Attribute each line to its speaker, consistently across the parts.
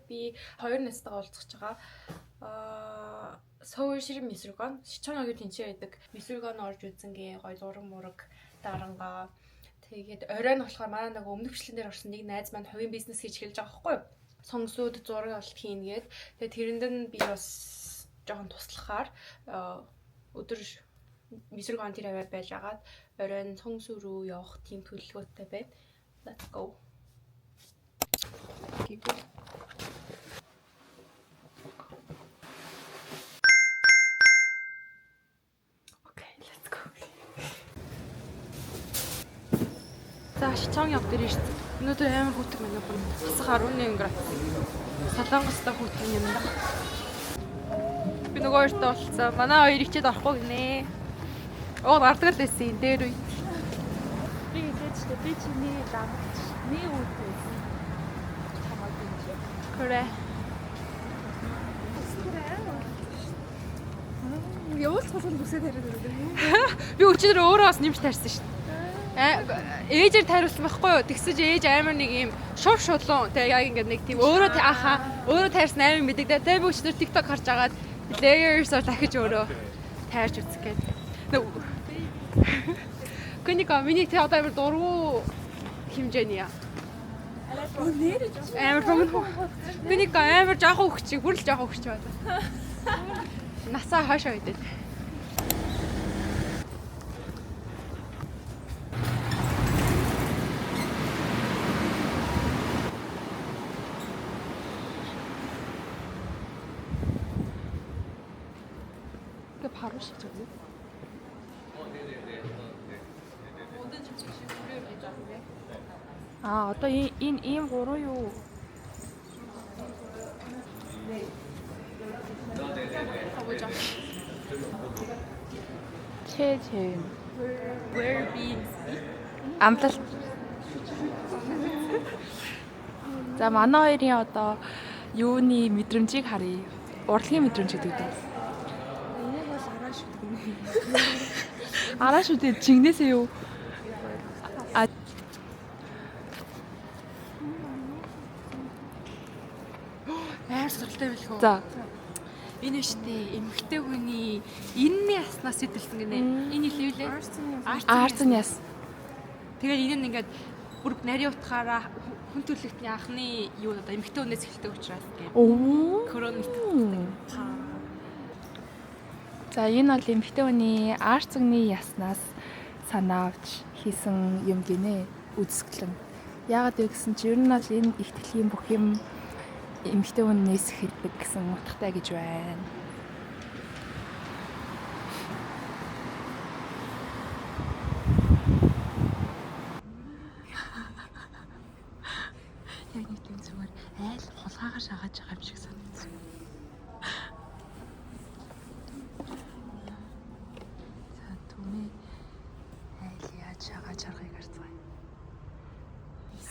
Speaker 1: би 2 настайгаа уулзах байгаа. 서울 시립미술관 시청역에 тэнцээ байдаг. 미술관 орж үзэнгээ гоё зураг мураг дарангаа. Тэгээд оройн болохоор манай нэг өмнөх бичлэгэн дээр орсон нэг найз маань хувийн бизнес хийж эхэлж байгаа байхгүй юу? Сонгосууд зураг авалт хийн гээд. Тэгээд тэрэнд нь би бас жоохон туслахаар өдөр 미술관 дээр аваад байж агаад оройн сонгосуу руу явах тийм төлөвлөгөөтэй байна. Let's go. За 시청역 дээр ирсэн. Өнөөдөр амар хүүтэг манай бүр хасах 11 градус. Солонгостой хүүтэг юм да. Би нөгөө хоёртой болцсон. Манай хоёр ичээд орохгүй гинэ. Оо гардаг л байсан энэ дээр үед.
Speaker 2: Би хэлээд би чиний ламч нэг үүтэй. Чамаг гэж.
Speaker 1: 그래.
Speaker 2: Явал цолон бүсээ тариад өргөв.
Speaker 1: Би өчигдөр өөрөө бас нэмж тарьсан шүү дээ. Ээжээр тариулсан байхгүй юу? Тэгсэж ээж амар нэг юм шув шулуун тэг яг ингээд нэг тийм өөрөө тарьсан амар мэддэг. Тэг би өчигдөр TikTok харж агаад layers-оор дахиж өөрөө тайрч үзэх гээд. 그러니까 миний тэ одоо амар дургу хэмжээний яа. Амар том. 그러니까 амар жоохон өгч, бүр л жоохон өгч байна. Насаа хашаа идэв. 바로 시작이요? 뭐든지 주시면 되잖아요. 아, 어떤 인 뭐로요? 네. 가보자. 최재은. Where be? 아무튼. За манай хоёрын одоо юуны мэдрэмжийг харъя. Урлагийн мэдрэмж гэдэг үү? 알아줄 때 징내세요. 아. Хайрцагтай байлгүй. За. Энэ штэ эмэгтэй хүний энэний яснаас сэтэлсэн гинэ. Энэ хэлээ. Арцын яс. Тэгээд энэ нь ингээд бүр нарийн утгаараа хүн төрөлхтний анхны юу одоо эмэгтэй хүнээс эхэлдэг учраас гэх. Корон. За энэ бол эмэгтэй хүний арцгны яснаас санаа авч хийсэн юм гинэ үзэсгэлэн. Яагаад вэ гэсэн чи ер нь бол энэ ихтгэлийн бүх юм эмэгтэй хүнээс эхэлдэг гэсэн утгатай гэж байна. Яг нэг тийм зүгээр айл хулгайгаар шагааж байгаа юм шиг санагдсан. шагааж харахыг харцгаая.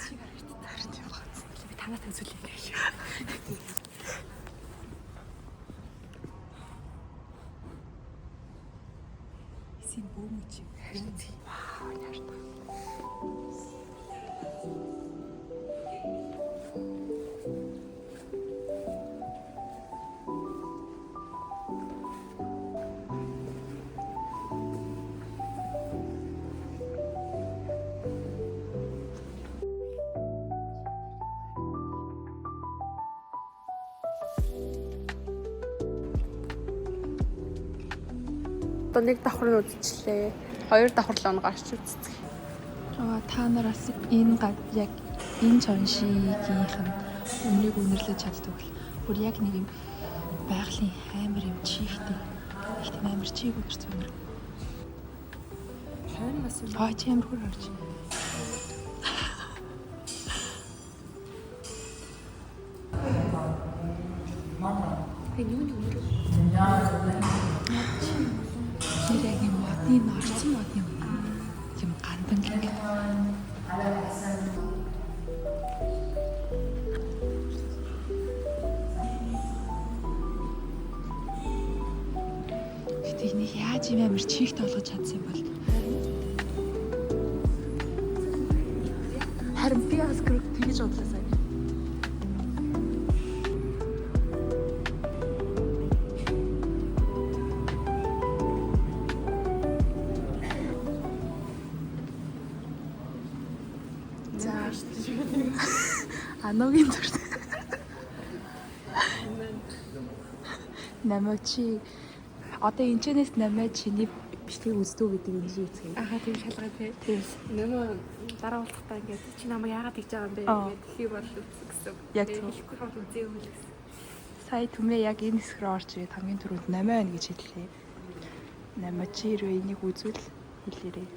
Speaker 1: Сигарет таарч юм байна. Би танаас төсөөлөе гэж. Син бөөмөч. Вау, яарна. Одоо нэг давхар нь үзчихлээ. Хоёр давхарлаа гарч үзцгээе. Та нараас энэ яг энэ чоншигийнх нь өмнөг үнэрлэж чаддаг бол бүр яг нэг юм байгалийн амар юм чихтэй. Их тийм амар чих өгч зүгээр. Хойно бас юм. Чамэр хөр харж. Энэ юу юм? яг юм модны орчин модны юм гандан гэх. Гэтэ нэг яаж юм амар чихт болгож чадсан юм бол. Харин би бас тэгж бодлоо сая.
Speaker 3: Аногийн зүрх. Намачи одоо энэчнээс намайг чиний бичлэг үздэг гэдэг юм шиг үзье.
Speaker 1: Ахаа тийм шалгаа тий.
Speaker 3: Тийм.
Speaker 1: Нэмээ дараа уулзахтаа ингээд чи намайг яагаад тэгж байгаа юм бэ гэдэг хэлхий бол үзсэн гэсэн.
Speaker 3: Яг тийм.
Speaker 1: Хэлэхгүй бол үзээгүй л гэсэн.
Speaker 3: Сая түмээ яг энэ хэсэг рүү орж ирээд хамгийн түрүүнд 8 байна гэж хэллээ. 8 чи рүү энийг үзвэл хэлээрэй.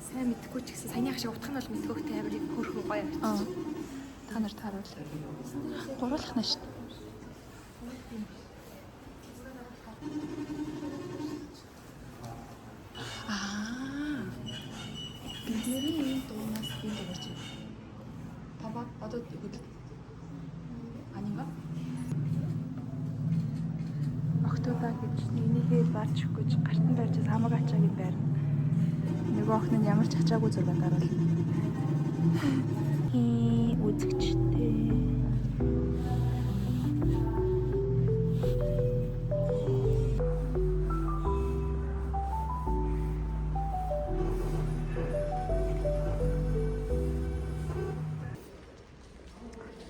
Speaker 1: Сайн мэдхгүй ч гэсэн саяны хашаа утгах нь бол мэдгүйхтэй амар хөөрхөн гоё авчих.
Speaker 3: Та нар тааруул. Гурлах нь шүү дээ. Бидний энэ дуунаас энэ дөрөж. Таваа одоо хөдөл. Анинга. Октоба гэж энийгээ барж өгч гартан барьж хамаг ачаагийн байр. Нөгөө охин нь ямар ч ачаагүй зураг аруулна. Үзэгчтэй.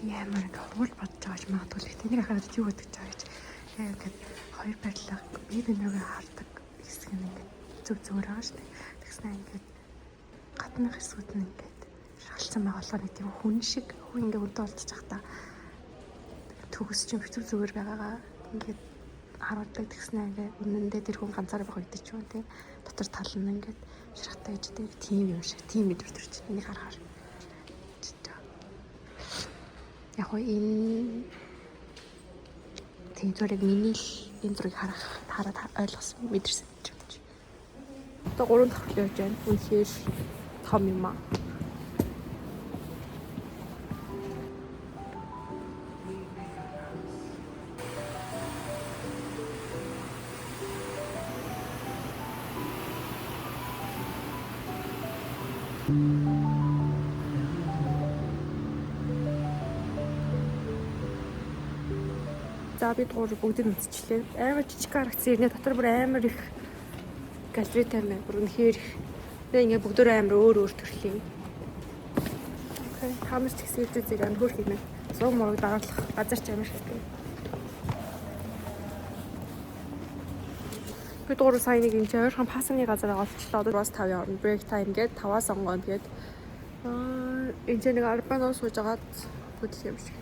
Speaker 3: Ямар нэг уул бодож байгаа ч магадгүй л тэнийг хараад юу бодож байгаа гэж. Яг ингээд хоёр байрлал би нүгэ хардаг хэсэг нь ингээд зүг зүгээр байгаа шүү дээ. Тэгснэ ингээд гаднах хэсгүүд нь ингээд шалцсан байгаа болохоор нэг тийм хүн шиг хүн ингээд үнтэй олдчих захта төгс чинь битүү зүгээр байгаагаа ингээд харуулдаг тэгснэ ингээд үнэндээ тэр хүн ганцаараа байх үед ч юм тийм дотор тал нь ингээд ширхтаа гэж тийм юм шиг тийм мэдрэмж төрч энийг харахаар яг хоо энэ тийм зураг миний л энэ зургийг хараад ойлгосон мэдэрсэн юм чи. Одоо 3 дахь хөл явж байна. Үнэхээр том юм аа. За би дуур бүгдийг үзчихлээ. Амар жижиг харагдсан ирнэ дотор бүр амар их галеритай байна. Бүр үнэхээр тэгээ ингээ бүгдөө амар өөр өөр төрлийн. Окей, хамарч гэсэн зүйлийг ан хөөх юм. Зуг морог дараалах газар ч амар хэрэгтэй. Би дуур сайн нэг энэ ойрхон пасны газар олчлоо. Одоо бас 5 явна. Break time гээд 5-аас онгонд гээд энэ ч нэг 10 минут сууж агаад хөдөл юм шиг.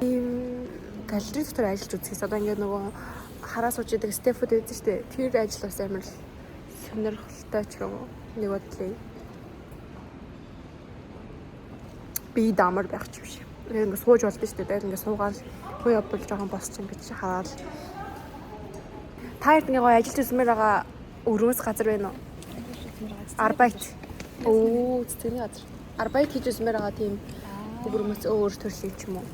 Speaker 3: Ийм галерей дотор ажиллаж үзэхээс одоо ингээд нөгөө хараа сууж идэг стефүүд байдаг шүү дээ. Тэр ажил бас амар сонирхолтой ч юм уу нэг бодлоо. Би дамар байх ч юм шиг. Ингээд сууж болдсон шүү дээ. Ингээд суугаад хөө явбал жоохон босч юм гэж хараад. Та хэд нэг гоё ажиллаж үзмээр байгаа өрөөс газар байна уу? Арбайт. Оо, зэний газар. Арбайт хийж үзмээр байгаа тийм өрөөс өөр төрлийн ч юм уу.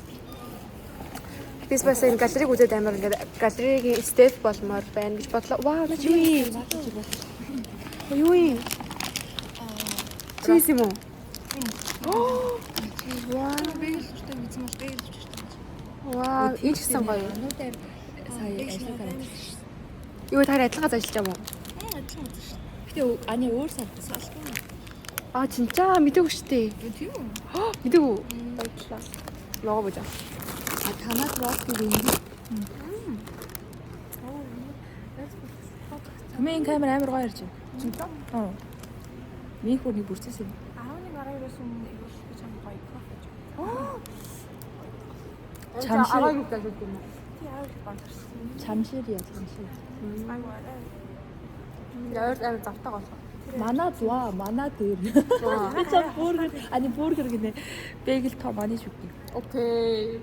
Speaker 3: Бис бас энэ галерейг үзээд амар ингээд галерейгийн степ болмоор байна гэж бодлоо. Вау, наач юу юм? Юу юм? Чиз юм уу? Оо! Вау, бэл зүртэй мэдсэн бол бэл зүртэй. Вау, энэ ч гэсэн гоё.
Speaker 2: Өнөөдөр сая ажиллагаа ажилласан.
Speaker 1: Юу та адилхан ажиллаж байгаа юм уу?
Speaker 2: Ажилласан шүү. Гэтэ ани өөр салсан.
Speaker 1: Аа, 진짜 мэдээгүй шүү дээ.
Speaker 2: Тийм үү?
Speaker 1: Мэдээгүй. Баярлалаа. 먹어보자.
Speaker 2: А танаад ростыг юм.
Speaker 3: Тэмээ камер амар гоё ярьж байна. 진짜? Миний хөрний бүрцээс юм.
Speaker 2: 11-12-оос өмнө игэл гэж юм гоё кофе.
Speaker 3: 잠실.
Speaker 1: 아가미 가질 때.
Speaker 2: Тий аав бантарсан.
Speaker 3: 잠실이야, 잠실.
Speaker 1: 야외 амар завтаа голоо.
Speaker 3: 만화 좋아, 만화들. 진짜 버거. 아니 버거겠네. 베이글 더 많이 줄게.
Speaker 1: 오케이.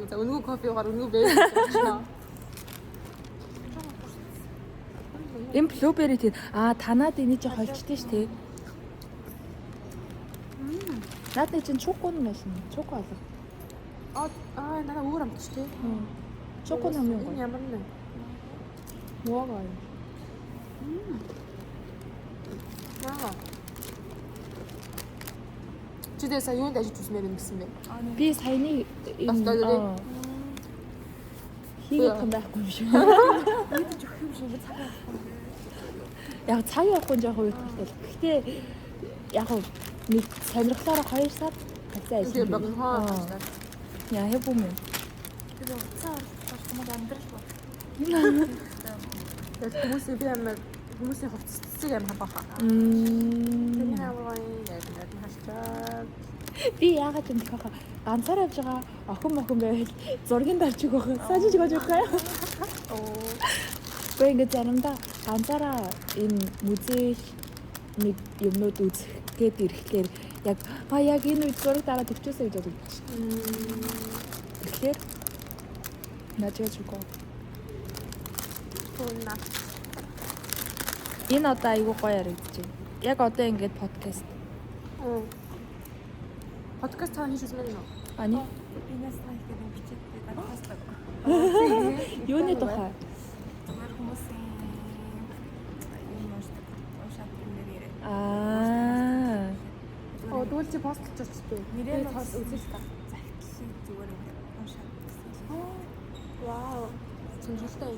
Speaker 1: 자, 은구 커피가 은구 매일 먹자.
Speaker 3: Энэ блубери тийм танаад энийг чи холчтой ш тий. Наад чинь чокон байсан. Чоко алга.
Speaker 1: надаа өөр амтч тий.
Speaker 2: Чоко нам юм.
Speaker 1: Ямар нэ?
Speaker 2: Муугаа.
Speaker 1: Аа. Чи дэ сая юунд ажиж үзмээр юм гэсэн бэ?
Speaker 2: Би саяны
Speaker 1: Бас дөрөв.
Speaker 2: хийх юм байхгүй юм шиг. Яг цаг явахгүй жоох уйдчихлээ. Гэхдээ яг нэг сонирхлоор 2 сар хацаа
Speaker 1: Тийм
Speaker 2: ажилласан.
Speaker 1: баг хаа.
Speaker 2: Яа хэвгүй юм.
Speaker 3: Тэгээ уцаа орох хүмүүс амьдрал бол.
Speaker 1: Яг хүмүүсийн би амар хүмүүсийн хувцсыг амар хапаахаа.
Speaker 2: Мм.
Speaker 1: Тэр амар яг хашчаа.
Speaker 2: Би яагаад юм гэхээр ганцаар явж байгаа охин байвал зургийн дарж өгөх. Сажиж өгч байгаа.
Speaker 1: Оо.
Speaker 2: Би ингээд заримдаа ганцаараа энэ музей нэг юмнууд үзэх гээд ирэхлээр яг яг энэ үед зураг дараад өгчөөсэй гэж бодож. Тэгэхээр надад зүгөө.
Speaker 1: Тунна.
Speaker 2: Энэ одоо айгуу гоё яригдаж байна. Яг одоо ингээд подкаст.
Speaker 1: Подкаст цаана хийж үзмээр нөө.
Speaker 2: Ани
Speaker 3: Энэс тайлбар бичээд подкаст.
Speaker 2: юуны тухай?
Speaker 3: Зүгээр хүмүүсийн юм уушаад нэр яриа.
Speaker 1: Оо дүүл чи постлж очтой.
Speaker 3: Нэрээ
Speaker 1: тас үзэж та.
Speaker 3: Захидлын зүгээр ингээд уушаад гэсэн.
Speaker 1: Вау. Сонирхолтой.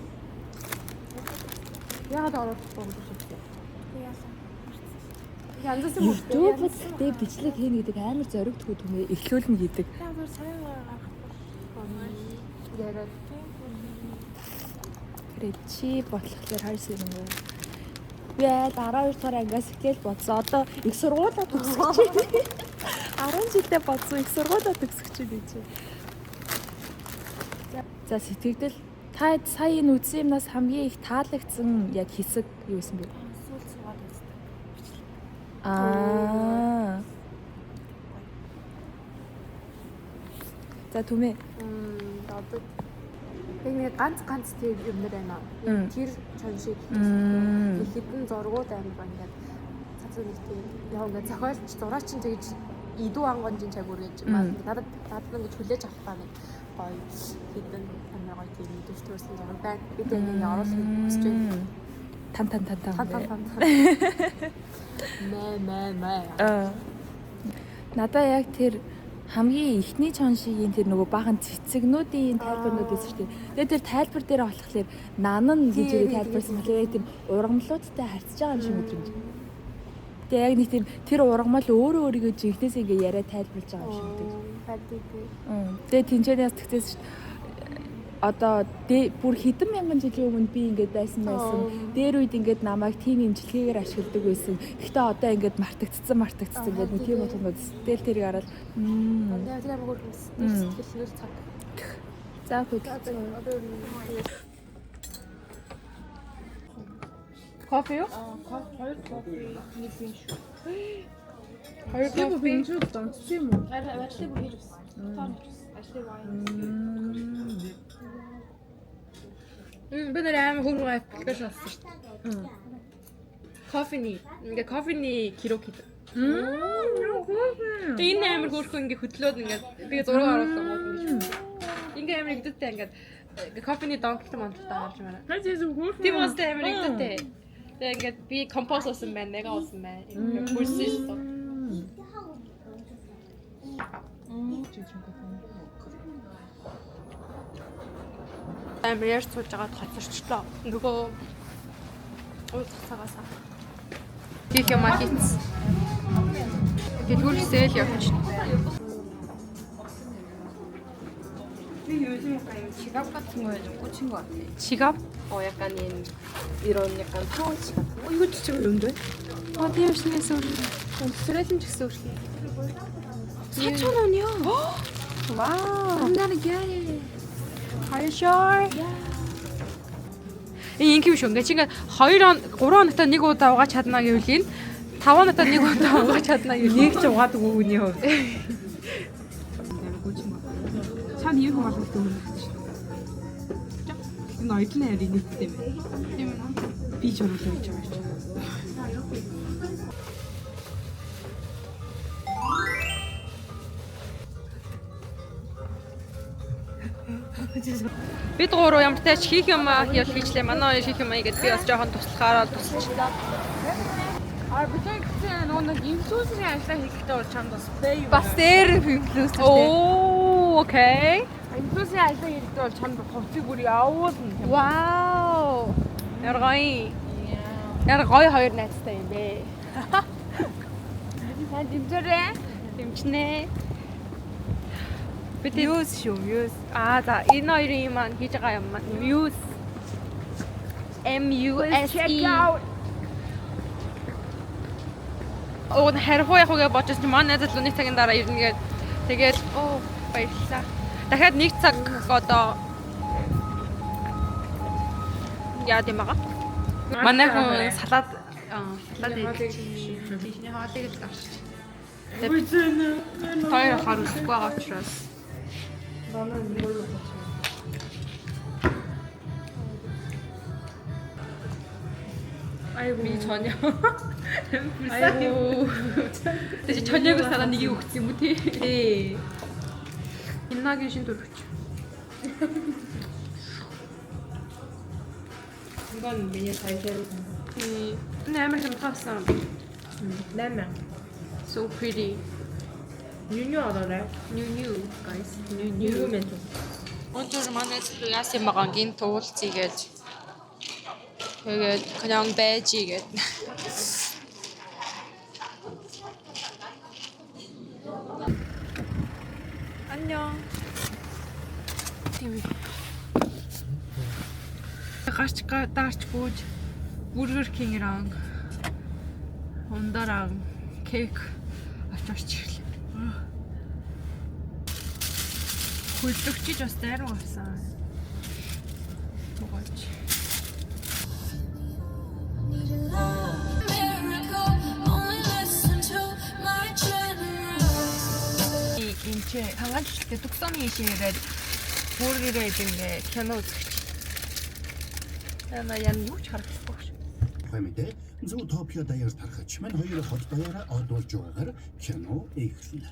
Speaker 1: Яагаад оруулахгүй юм бэ? Янзаас юм уу?
Speaker 2: YouTube-д дэ бичлэг хийнэ гэдэг амар зоригдгүй түмээ эхлүүлнэ гэдэг.
Speaker 3: Тэгвэл сайн гарах.
Speaker 1: Яриад.
Speaker 2: Чи бодлохлоор хайрсан юм уу? Би 12 дугаар ангиас эхлээл бодсон. Одоо их сургуулаа төгсөж байна. 10 жилдээ бодсон их сургуулаа төгсөж байна гэж. За сэтгэгдэл та сая энэ үзсэн юмнаас хамгийн их таалагдсан яг хэсэг юу байсан бэ?
Speaker 3: Сүүл суугаад үзтээ.
Speaker 2: За түмээ.
Speaker 1: Одоо нэг ганц тийм юм байна. Тэр чон шиг их хэдэн зургууд амар ингээд цацаа нэг тийм яг ингээд зохиолч зураач нь тэгж идүү ангонжин чагуур гэж надад ингэж хүлээж авах таа нэг гоё хэдэн амар гоё тийм идүүчтөрсэн зураг байна. Би тэг ингээд оруулахыг хүсэж байна.
Speaker 2: Тан.
Speaker 1: Мэ.
Speaker 2: Надаа яг тэр хамгийн ихний чон шигийн тэр нөгөө баахан цэцэгнүүдийн тайлбарнууд байсан шүү дээ. Тэгээд тэр тайлбар дээр болохоор нанан гэж тайлбарсан болохоор яг тийм ургамлуудтай харьцаж байгаа юм шиг мэдрэмж. Тэгээд яг нэг тийм тэр ургамал өөрийгөө жигнэс ингээ яриа тайлбарлаж байгаа юм шиг мэдрэмж. Тэгээд тэнцэнээс тэгтээс одоо бүр хэдэн мянган жилийн өмнө би ингээд байсан. Дээр үед ингээд намайг тийм имчилгээгээр ашигладаг байсан. Гэхдээ одоо ингээд мартагдцсан ингээд нэг тийм утгууд тэл тэрийг хараад
Speaker 1: Яг тийм хөрхөс. Сэтгэл цаг.
Speaker 2: За хөт.
Speaker 1: Кофе юу?
Speaker 3: Хоёр кофе нэг юм шүү.
Speaker 1: Хоёр кофе
Speaker 2: бинжүүд донцсон юм уу?
Speaker 3: Ажлыг бүр хийж өгсөн. Тоон хийж өгсөн. Ажлыг вайн.
Speaker 1: Би нэр амар хөргөө аппликейшн авсан шүү дээ. Кофений. Ингээ кофений кирок хийдэг. Тэгээ энэ амар хөрхөө ингээ хөдлөөд ингээ би зураг оруулсан. Ингээ амар игдэттэй ингээ кофений донктой монтолтой гарч байна. Тийм үстэй амар игдэттэй. Тэгээ ингээ би компост уусан байна, мега уусан байна. Ингээ бүрсээс. Амар ярьж сууж байгаад хоцорчлоо. Нөгөө уудах цагаасаа. Гэх юм аа хийц. Дэлгүүрсээ л явж.
Speaker 4: Би 요즘 약간 지갑 같은 거에 좀 꽂힌 것 같아.
Speaker 1: 지갑?
Speaker 4: 약간 이런 약간 파우치 같은 거.
Speaker 1: 이거 진짜 어려운데? 어디 열심히 했어 우리. 스트레칭 직스 우리. 4,000원이야. 와우. 한다는 게. Are you sure? Инким шүү. Ингээ чи ингээ 2 хоногт нэг удаа угааж чадна гэвэл энэ 5 хоногт нэг удаа угааж чадна гэвэл
Speaker 4: нэг ч угаадаг үгний хувьд. Чам юу хаваад өгдөг юм бэ? Энэ ойдлын яриг нэгтэй юм. Тийм үү? Би ч оруулах гэж байгаа юм.
Speaker 5: Бид гурав ямар ч тач хийх юм хийлээ. Манай хоёр хийх юм ийгээд би бас жоохон туслахаараа тусалчлаа.
Speaker 1: Нэг инфлюенсерийн ажлаа хийхдээ бол чамд бас бэй.
Speaker 5: Бас дээр инфлюенсер тий. Оо, окей.
Speaker 1: Инфлюенсерийн ажлаа хийхдээ бол чамд хувцсыг бүр явуулна.
Speaker 5: Вау. Яргой. Яргой хоёр найзтай юм бэ.
Speaker 1: Сайн дэмжээрэй.
Speaker 5: Дэмжнэ. Бид
Speaker 2: Muse шүү, Muse.
Speaker 5: за энэ хоёрын маань хийж байгаа юм маань Muse. M-U-S-E. Оо харахгүй яхуугээ бодож чи манай найзад л нэг цагийн дараа ирнэ гээд тэгээд баярлалаа. Дахиад нэг цаг одоо яа гэм байгаа. Манай хүн салаад ихний хоолыг л авч. Хоёр ахаар үсэхгүй байгаа учраас. Айгу 전혀. 아이고. 대체 저녁을 사다 니게 먹지 못해. 네. 빛나게 신도 그렇죠.
Speaker 3: 이건 메뉴 달걀로
Speaker 5: 네, 아메리칸 파스타.
Speaker 3: 라면.
Speaker 5: So pretty.
Speaker 3: 뉴뉴 알아요?
Speaker 5: New, guys.
Speaker 3: 뉴뉴면 좀.
Speaker 5: 오늘 만나서 야생 먹은 긴 도울지게. Тэгээд 그냥 배지게. 안녕. TV. Гарч даарч гүйж Burger King-랑 ундараа кейк авчирч ирлээ. Хөлдөгчиж бас дайруу гарсан. Могооч. Инче хангалттай tuksoны ишээрээд бүргэрээ идэнгээ кино үзэж. Яна юу ч харахгүй шүү.
Speaker 6: Хэмэдэ зөв Токио даяар тархаж мань хоёр хот даяараа одуулж байгаагаар кино эхэлнэ.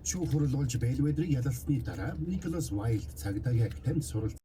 Speaker 6: Шүүхрэл болж Бэлвэдрийг ялалсны дараа Николас Вайлд цагдаагийн тамд суралц